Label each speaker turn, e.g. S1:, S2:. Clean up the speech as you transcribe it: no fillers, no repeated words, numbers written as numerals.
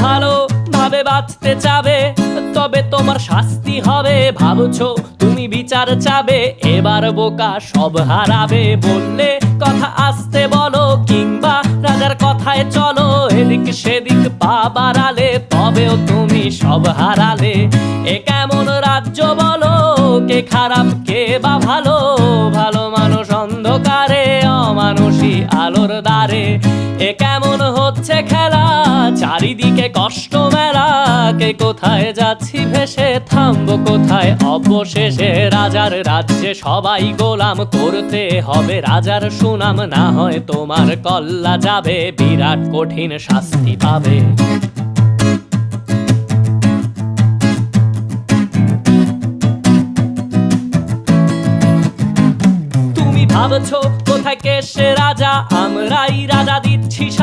S1: ভালো ভাবে বাঁচতে চাবে, তবে তোমার শাস্তি হবে। ভাবছো তুমি বিচার চাবে, এবার বোকা সব হারাবে। বললে কথা আস্তে বলো, কিংবা রাজার কথায় চলো। এদিক সেদিক পা বাড়ালে, তবেও তুমি সব হারালে। এ কেমন রাজ্য বলো, কে খারাপ কে বা ভালো? ভালো মানুষ অন্ধকারে, অমানুষী আলোর দ্বারে। এ কেমন হচ্ছে খেলা, চারিদিকে কষ্ট মেলা। কে কোথায় যাচ্ছি ভেসে, থামবো কোথায় অবশেষে? রাজার রাজ্যে সবাই গোলাম, করতে হবে রাজার সুনাম। না হয় তোমার কল্লা যাবে, বিরাট কঠিন শাস্তি পাবে। ভাবছো কোথায় কে সে রাজা, আমরাই রাজা দিচ্ছি